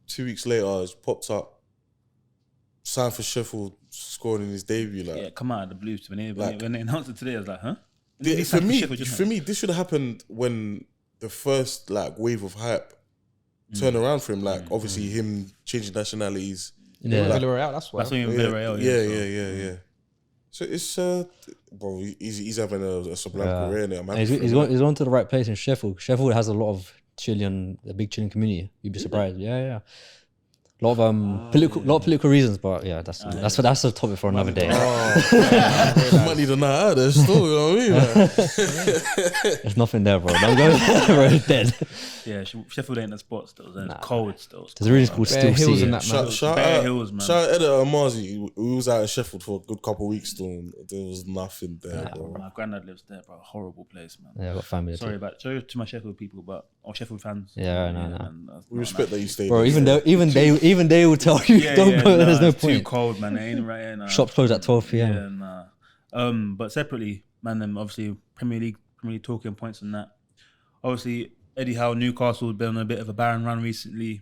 2 weeks later, it's popped up, signed for Sheffield, scoring in his debut. Like, Yeah, come out of the blues when they Like- announced it today. I was like, huh? for me, this should have happened when the first like wave of hype turned around for him. Like obviously him changing nationalities. Yeah. Villarreal, that's why. That's when Yeah, Villarreal. yeah. So it's bro, he's having a sublime career now. And he's gone to the right place in Sheffield. Sheffield has a lot of a big Chilean community. You'd be surprised. Yeah. A lot of political reasons, but yeah, that's a topic for another day. might need to know how there's still, you know what I mean? Like, There's nothing there, bro. Don't go there, bro. It's dead. Yeah, Sheffield ain't the spot still. It's cold still. There's a reason called Bare Steel Hills City. and that, man. shout Bare out, Hills, man. shout out Editor Amazi. We was out in Sheffield for a good couple of weeks still. And there was nothing there, bro. My granddad lives there, bro. Horrible place, man. Yeah, I got family. Sorry to my Sheffield people, or Sheffield fans. Yeah, no. man, that's We not respect that you stayed Bro, there. even they will tell you Yeah, don't go. There's no it's too point. cold, man. It ain't right here. Nah. Shops close at 12 p.m. Yeah, nah. But separately, man, obviously Premier League talking points and that. Obviously, Eddie Howe, Newcastle has been on a bit of a barren run recently.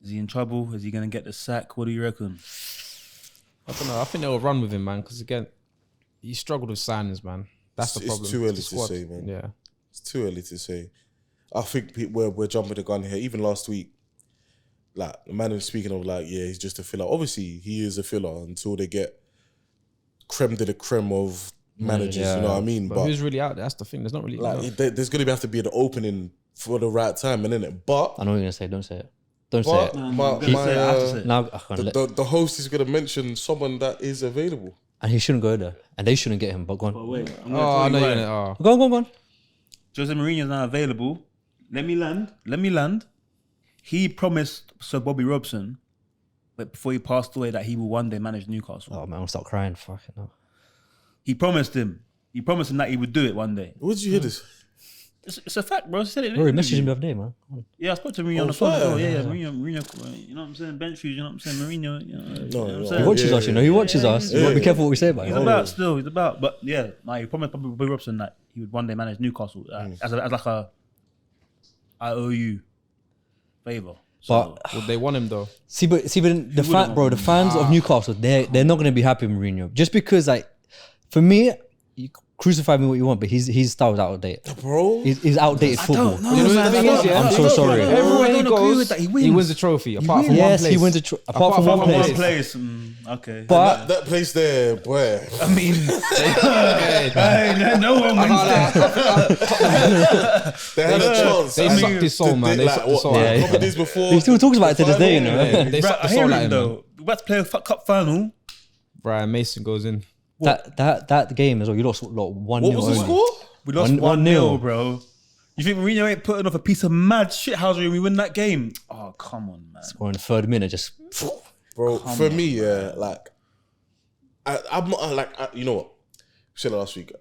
Is he in trouble? Is he going to get the sack? What do you reckon? I don't know. I think they'll run with him, man, because again, he struggled with signings, man. That's the It's problem. too early The to squad. say, man. Yeah. It's too early to say. I think we're jumping the gun here. Even last week, like the man was speaking of like, yeah, he's just a filler. Obviously, he is a filler until they get creme de la creme of managers. Yeah. You know what I mean? But who's really out there? That's the thing. There's not really. like, there's going to have to be an opening for the right time, and innit? But I know what you're gonna say. Don't say it. Don't say it. I'm gonna say it, I have to say it. Now I can't let, the host is going to mention someone that is available. and he shouldn't go there, and they shouldn't get him. But go on, But wait, I'm Oh, I gonna know tell you're you gonna. why. Oh. go on. Jose Mourinho's now available. Let me land. He promised Sir Bobby Robson, but before he passed away, that he will one day manage Newcastle. Oh man, I'll start crying. Fucking no. He promised him that he would do it one day. Where did you hear this? It's a fact, bro. I said it. Bro, he messaged me the other day, man. Come on. Yeah, I spoke to Mourinho on the phone. as well. Yeah, Mourinho. You know what I'm saying? Bench fuse. You know what I'm saying? Mourinho. You know what I'm He saying? watches us, you know. He watches us. You gotta be careful what we say about He's him. about still. He's about. But yeah, he promised Bobby Robson that he would one day manage Newcastle as like a I owe you favor. So, But Would they want him though? see, but the fans of Newcastle, they're not gonna be happy with Mourinho just because, like, for me, crucify me what you want, but his style is outdated. Bro. He's outdated football. You know what the thing is, yeah? I'm so sorry. Everywhere I he don't agree goes, with that. He he wins. wins a trophy. Apart from one Yes, place. he wins apart from one from one place. One place. Okay. But That place there, boy. I mean, hey, no one wins that. They had a chance. They sucked his soul, man. They sucked his soul. Yeah, A yeah. couple of days before. he still talks about it to this day, you know. Yeah, they Bruh, sucked the I hear soul out him of him. though. We're about to play a cup final. Brian Mason goes in. That game as well, you lost 1-0 What was the only. score? We lost 1-0, 1-0, bro. You think Mourinho ain't putting off a piece of mad shithousery and we win that game? Oh, come on, man. Or in the third minute, just Bro, for me, yeah, like, I'm not like, you know what? I said it last week.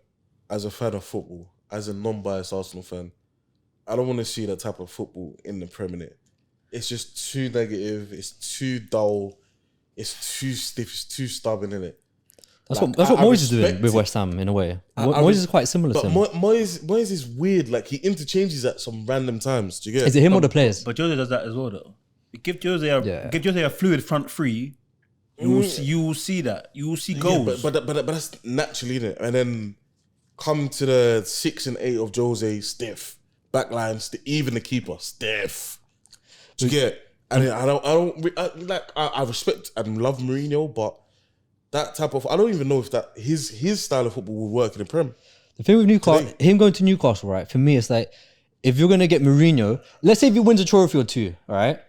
As a fan of football, as a non-biased Arsenal fan, I don't want to see that type of football in the Premier League. It's just too negative. It's too dull. It's too stiff. It's too stubborn, innit? that's Like, what I Moyes is doing respect with it. West Ham in a way. I Moyes res- is quite similar But to him. Moyes is weird. Like, he interchanges at some random times. Do you get Is it him or the players? But Jose does that as well, though. Give Jose Yeah. a fluid front three. You will see that. You will see goals. Yeah, but that's naturally, innit? And then come to the 6 and 8 of Jose, stiff. Backlines, even the keeper, stiff. Do you get? And I respect and love Mourinho, but that type of, I don't even know if that his style of football would work in the Prem. The thing with Newcastle, Today. him going to Newcastle, right? For me, it's like if you're gonna get Mourinho, let's say if he wins a trophy or two, all right?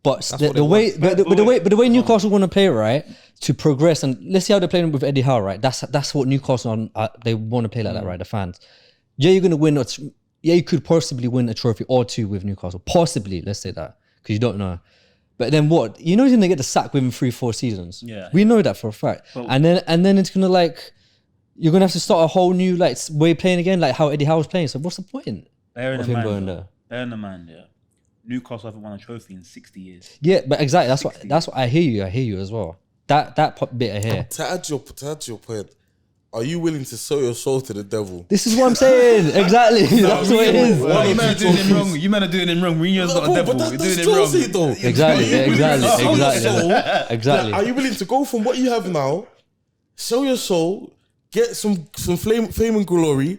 But the way Newcastle want to play, right, to progress, and let's see how they're playing with Eddie Howe, right? That's what Newcastle they want to play like that, right? The fans, yeah, you're gonna win. Yeah, you could possibly win a trophy or two with Newcastle, possibly. Let's say that because you don't know. But then what? You know he's gonna get the sack within 3-4 seasons. Yeah. We know that for a fact. And then it's gonna like you're gonna have to start a whole new like way playing again, like how Eddie Howe was playing. So what's the point Bear in of the him mind, going though. there? Bear in the mind, yeah. Newcastle haven't won a trophy in 60 years. Yeah, but exactly. That's what I hear you. I hear you as well. That bit I hear. To add your point, are you willing to sell your soul to the devil? This is what I'm saying. Exactly. That's what it is. One You or man are two doing him trophies. wrong. You man are doing him wrong. Mourinho's not a devil. But You're that's doing him wrong. Jose though. Exactly. Are you willing to sell your soul? Exactly. Are you willing to go from what you have now, sell your soul, get some fame and glory,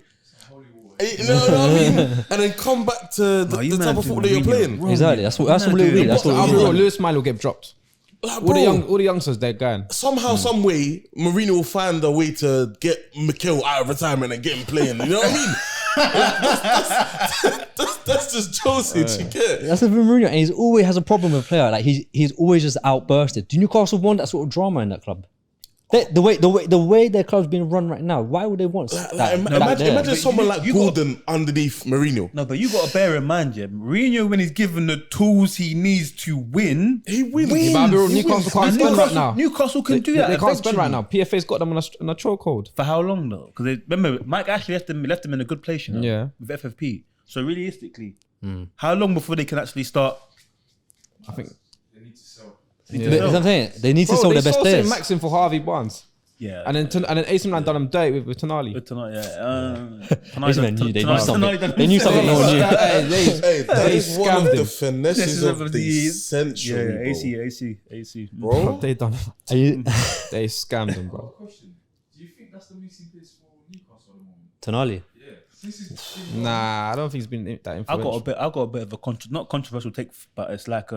you know what I mean, and then come back to the you type man of do football that you're Mourinho playing? wrong. Exactly. That's what it will be. That's what I'll it be will real, be. Lewis Milo get dropped. Like, All the bro, youngsters, they're going. somehow, some way, Mourinho will find a way to get Mikel out of retirement and get him playing. You know what I mean? that's just Jose. You get? That's the thing with Mourinho, and he's always has a problem with a player. Like he's always just outbursted. Do Newcastle want that sort of drama in that club? The way their club's being run right now, why would they want that? Imagine someone like you got- Gordon underneath Mourinho. No, but you got to bear in mind, yeah, Mourinho, when he's given the tools he needs to win, He wins. Yeah, but I'll be real, Newcastle can't spend right now. Newcastle can do that. They can't spend eventually. right now. PFA's got them on a chokehold. For how long though? Because remember, Mike actually left them in a good place, you know, Yeah. with FFP. So realistically, how long before they can actually start? I think. They need to sell. But that's what I'm saying. They need to sell Bro, their they best sold St. players. Maxim for Harvey Barnes. Yeah, And then AC Milan done them dirty with Tonali. Good tonight, yeah. These men knew. They knew something. They knew something no one knew. Hey, that They is one of scammed the him. finesses of the century, AC. bro. They done. Are you- They scammed him, bro. Question: do you think that's the missing piece for Newcastle at the moment? Tonali. Yeah, this is Nah, I don't think he's been that I influential. got a bit of a not controversial take, but it's like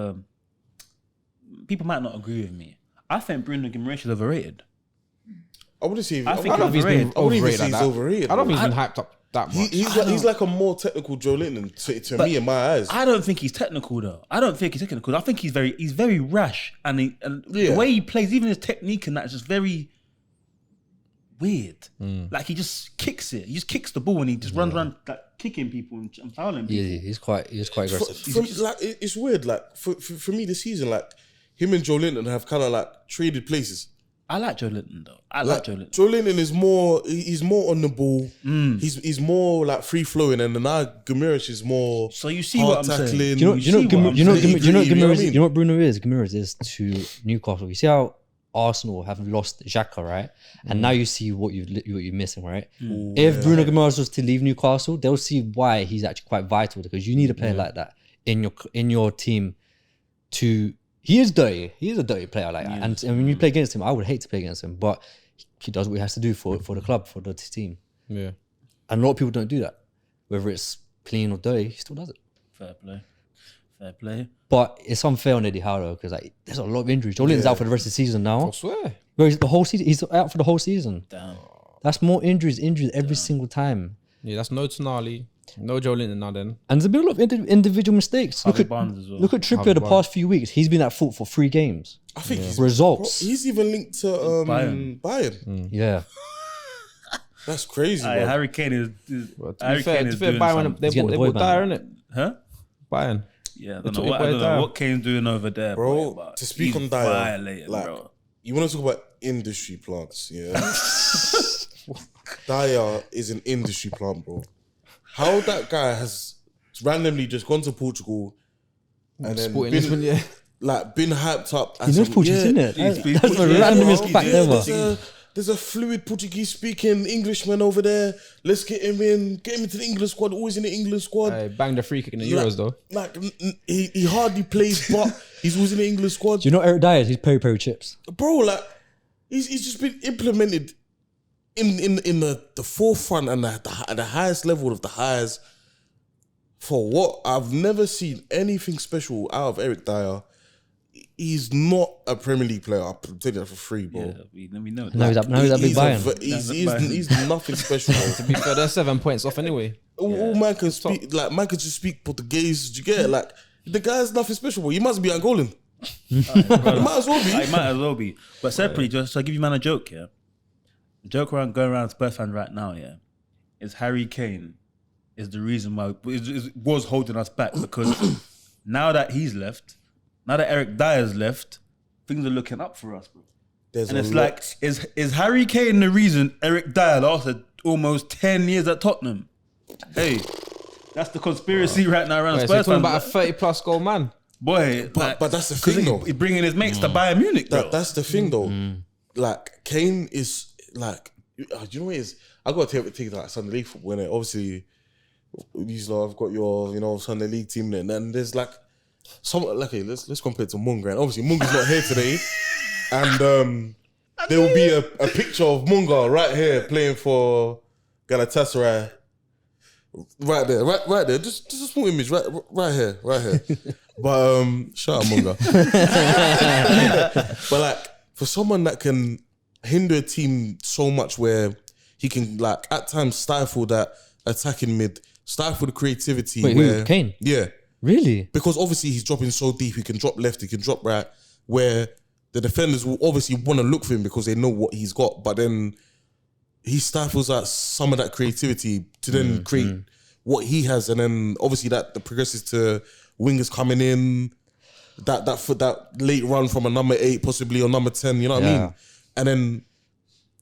people might not agree with me. I think Bruno Guimaraes is overrated. I wouldn't say. I think I don't think he's been overrated. I wouldn't even overrated say like he's that. overrated. I don't think bro. he's been hyped up that much. He's like a more technical Joe Linton to me in my eyes. I don't think he's technical though. I don't think he's technical. I think he's very rash, and Yeah. the way he plays, even his technique and that, is just very weird. Like he just kicks it. He just kicks the ball and he just runs around like kicking people and fouling people. Yeah, he's quite aggressive. Like it's weird. Like for me this season, like him and Joe Linton have kind of like traded places. I like Joe Linton though. I like Joe Linton. Joe Linton is more. He's more on the ball. He's more like free flowing, and now Guimaraes is more. So you see what I'm saying? tackling. Do you know saying? you know what I mean? what Bruno is? Guimaraes is to Newcastle. You see how Arsenal have lost Xhaka, right? And now you see what you're missing, right? If Bruno Guimaraes was to leave Newcastle, they'll see why he's actually quite vital, because you need a player like that in your team to. He is dirty. He is a dirty player like that. And when you play against him, I would hate to play against him, but he does what he has to do for the club, for the team. Yeah. And a lot of people don't do that. Whether it's clean or dirty, he still does it. Fair play. Fair play. But it's unfair on Eddie Howe though, because like there's a lot of injuries. Jolinton's out for the rest of the season now. I swear. Bro, the whole season, he's out for the whole season. Damn. That's more injuries every single time. Yeah, that's no Tonali, no Jolinton now then. And there's a bit of individual mistakes. Harvey Barnes as well. Look at Trippier Harvey the Barnes. past few weeks. He's been at fault for 3 games. I think Results. he's even linked to Bayern. Yeah. That's crazy, Aye, bro. Harry Kane is But to Harry be fair, Kane is doing Bayern, something. they He's getting bought the boy Dyer, band. innit? Huh? Bayern. Yeah, I They don't took know your what, I boy don't know Dyer. what Kane's doing over there, Bro, but to speak he's on Dyer, violating, like, bro. you want to talk about industry plants, yeah? Dyer is an industry plant, bro. How that guy has randomly just gone to Portugal and then Sporting been, Lisbon, yeah. been hyped up. He knows Portuguese, isn't it? He's That's the Portuguese. randomest fact ever. There's a fluid Portuguese speaking Englishman over there. Let's get him into the England squad. Always in the England squad. I banged the free kick in the Euros though. He hardly plays, but he's always in the England squad. Do you know Eric Dyer? He's peri chips. Bro, like he's just been implemented in the forefront and the highest level of the highs. For what? I've never seen anything special out of Eric Dyer. He's not a Premier League player. I'm telling you that for free, bro. Yeah, we know. Now he's that big Bayern. He's nothing special, bro. To be fair, they're 7 points off anyway. All man can speak, like man can just speak Portuguese. Do you get it? Like the guy's nothing special, bro. He must be Angolan. He might as well be. It might as well be. But separately, just to give you man a joke, yeah. The joke going around Spurs fans right now, yeah, is Harry Kane is the reason why was holding us back, because now that he's left, now that Eric Dyer's left, things are looking up for us, bro. And it's like, is Harry Kane the reason Eric Dyer lasted almost 10 years at Tottenham? Hey, that's the conspiracy right now around Wait, so Spurs you're talking fans. about a 30+ goal man. Boy, but that's the thing, though. He's bringing his mates to Bayern Munich, bro. That's the thing, though. Like Kane is like, do you know what it is? I got to take like Sunday League football, innit? Obviously, these lot have got your Sunday League team, and then there's like some like, okay, let's compare it to Munga, and obviously Munga's not here today, and there will be a picture of Munga right here playing for Galatasaray. Right there, just a small image, right here. But shout out Munga. But like for someone that can hinder a team so much, where he can like at times stifle that attacking mid, stifle the creativity. Wait, who? Kane? Yeah. Really? Because obviously he's dropping so deep, he can drop left, he can drop right, where the defenders will obviously want to look for him because they know what he's got, but then he stifles out some of that creativity to then create what he has, and then obviously that progresses to wingers coming in, that late run from a number 8 possibly or number 10, you know what I mean? And then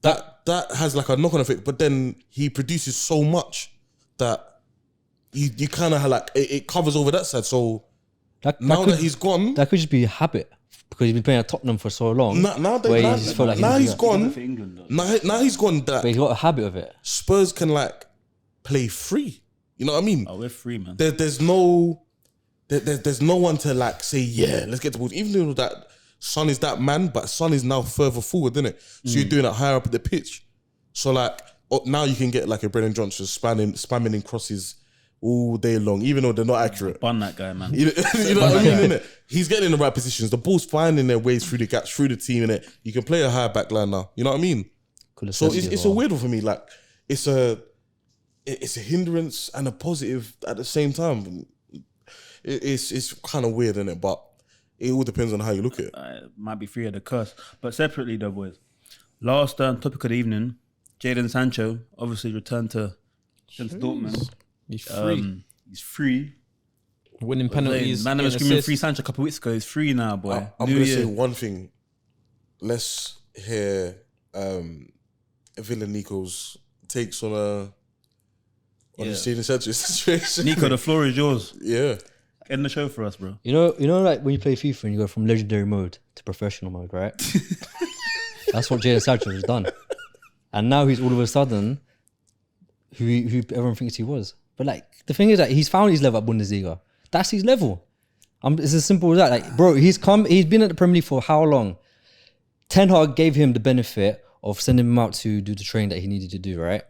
that has like a knock-on effect, but then he produces so much that you kind of like it covers over that side. So now that he's gone, that could just be a habit because he's been playing at Tottenham for so long. Now he's gone. For England, though. Now he's gone. But That he's got a habit of it. Spurs can like play free. You know what I mean? Oh, we're free, man. There's no one to like say, yeah, let's get the ball. Even though that Son is that man, but Son is now further forward, isn't it? So you're doing it higher up at the pitch. So like now you can get like a Brennan Johnson spamming in crosses all day long, even though they're not accurate. Bun that guy, man. You know what I mean? Innit? He's getting in the right positions. The ball's finding their ways through the gaps, through the team, innit? You can play a high back line now. You know what I mean? So it's a weird one for me. Like it's a hindrance and a positive at the same time. It's kind of weird, innit? But it all depends on how you look at it. It might be free of the curse. But separately though, boys. Last topic of the evening, Jadon Sancho obviously returned to Dortmund. He's free. He's free. Winning penalties. Man, I was screaming free Sancho a couple of weeks ago. He's free now, boy. I'm going to say one thing. Let's hear Villa Nico's takes on the Jadon Sancho situation. Nico, the floor is yours. Yeah. End the show for us, bro. You know, like when you play FIFA and you go from legendary mode to professional mode, right? That's what Jadon Sancho has done, and now he's all of a sudden who everyone thinks he was. But like the thing is that he's found his level at Bundesliga. That's his level. It's as simple as that. Like, bro, he's been at the Premier League for how long? Ten Hag gave him the benefit of sending him out to do the training that he needed to do, right?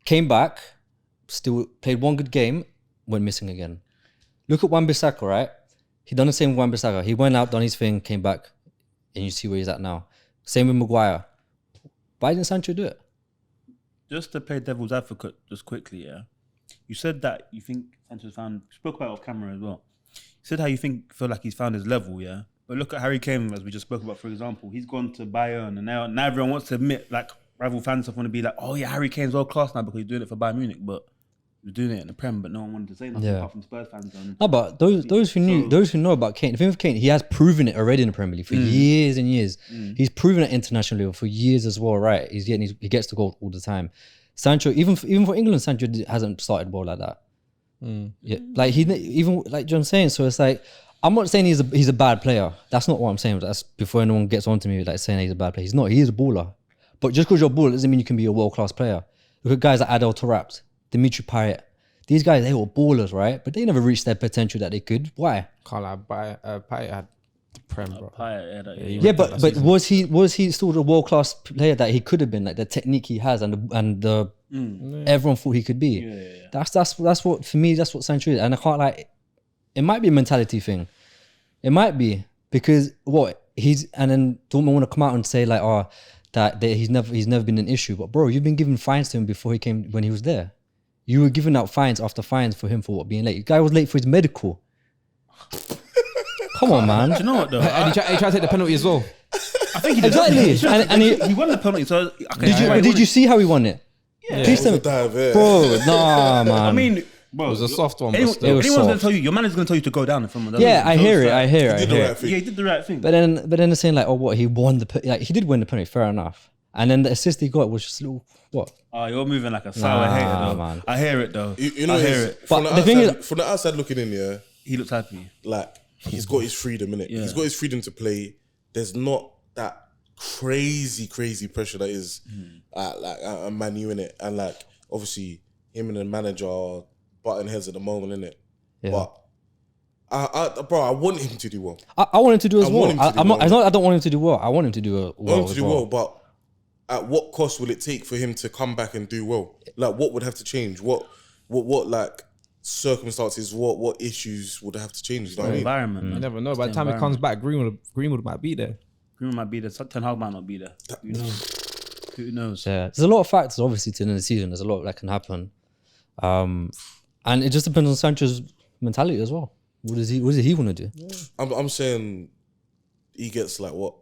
came back, still played one good game, went missing again. Look at Wan-Bissaka, right? He done the same with Wan-Bissaka. He went out, done his thing, came back, and you see where he's at now. Same with Maguire. Why didn't Sancho do it? Just to play devil's advocate, just quickly, yeah. You said that you think Sancho's found. Spoke about it off camera as well. You said how you feel like he's found his level, yeah. But look at Harry Kane, as we just spoke about, for example. He's gone to Bayern, and now everyone wants to admit, like, rival fans want to be like, oh yeah, Harry Kane's world class now because he's doing it for Bayern Munich, but he was doing it in the Prem, but no one wanted to say nothing apart from Spurs fans. No, but those who know about Kane, the thing with Kane, he has proven it already in the Premier League for years and years. He's proven it international level for years as well, right? He gets the goal all the time. Sancho, even for England, Sancho hasn't started well like that. Yeah, like do you know what I'm saying? So it's like, I'm not saying he's a bad player. That's not what I'm saying. That's before anyone gets on to me like saying he's a bad player. He's not. He is a baller. But just because you're a baller doesn't mean you can be a world-class player. Look at guys like Adel Taarabt, Dimitri Payet. These guys, they were ballers, right? But they never reached their potential that they could. Why? Can't lie, Payet had the Prem, bro. Yeah, but was he still the world-class player that he could have been? Like the technique he has and the everyone thought he could be. Yeah. That's what, for me, that's what Sancho is. And I can't like, it might be a mentality thing. It might be because and then Dortmund want to come out and say like, oh, that he's never been an issue. But bro, you've been giving fines to him before he came, when he was there. You were giving out fines after fines for him for being late. The guy was late for his medical. Come on, man. Do you know what though? And he tried to take the penalty as well. I think he did. Exactly. And he won the penalty. So did you see how he won it? Yeah, Please tell me. Bro, nah, man. I mean, bro, It was a soft one. Anyone's But still. going to tell you, your manager's going to tell you to go down in front of them. Yeah, I hear it. He did the right thing. Yeah, he did the right thing. But then they're saying like, oh, what, he won like he did win the penalty, fair enough. And then the assist he got was just a little, what? Oh, you're moving like a sour hater, though. Man. I hear it, though. You know, I hear it. From But the the thing outside, is- from the outside looking in, yeah, He looks happy. like he's got his freedom in it. Yeah. He's got his freedom to play. There's not that crazy pressure that is like a Man U in it, and like obviously him and the manager are butting heads at the moment, in it. Yeah. But I want him to do well. I want him to do as I well. want him to do I'm not, well. it's not, I don't want him to do well. I want him to do I well want him to as do well. well, but at what cost will it take for him to come back and do well? Like, what would have to change? What like circumstances? What issues would have to change? You know what I mean? Environment, You man. never know. By the It's time he comes environment. back, Greenwood might be there. Greenwood might be there. Ten Hag might not be there. Who knows? Who knows? Yeah, there's a lot of factors obviously to the end of the season. There's a lot that can happen, and it just depends on Sancho's mentality as well. What does he want to do? I'm saying he gets like what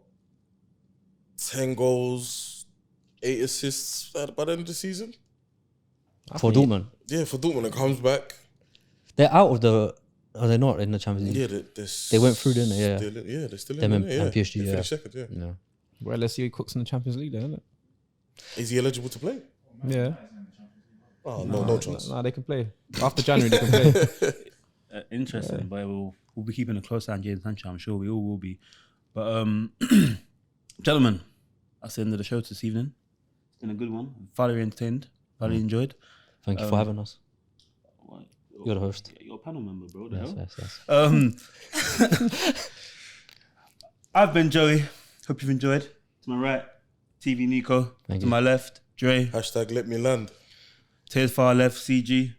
10 goals, 8 assists by the end of the season. For Dortmund, Yeah, for Dortmund, and comes back. they're out of the. Are they not in the Champions League? Yeah, They went through, didn't they? Yeah. They're still Them in. and- Yeah, and PSG, They yeah. finished second. Yeah. No. Well, let's see who cooks in the Champions League, then, isn't it? Is he eligible to play? Yeah. Oh no chance. No, they can play. After January, they can play. Interesting, but we'll be keeping a close eye on Jadon Sancho. I'm sure we all will be. But gentlemen, that's the end of the show this evening. It's been a good one. Thoroughly entertained. Thoroughly enjoyed. Thank you for having us. You're the host. You're a panel member, bro. The Yes, hell? yes. I've been Joey. Hope you've enjoyed. To my right, TV Nico. Thank to you. my left, Dre. Hashtag let me land. To his far left, CG.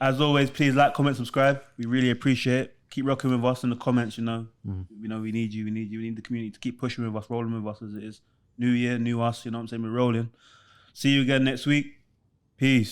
As always, please like, comment, subscribe. We really appreciate it. Keep rocking with us in the comments, you know. You know, we need you. We need the community to keep pushing with us, rolling with us as it is. New year, new us, you know what I'm saying? We're rolling. See you again next week. Peace.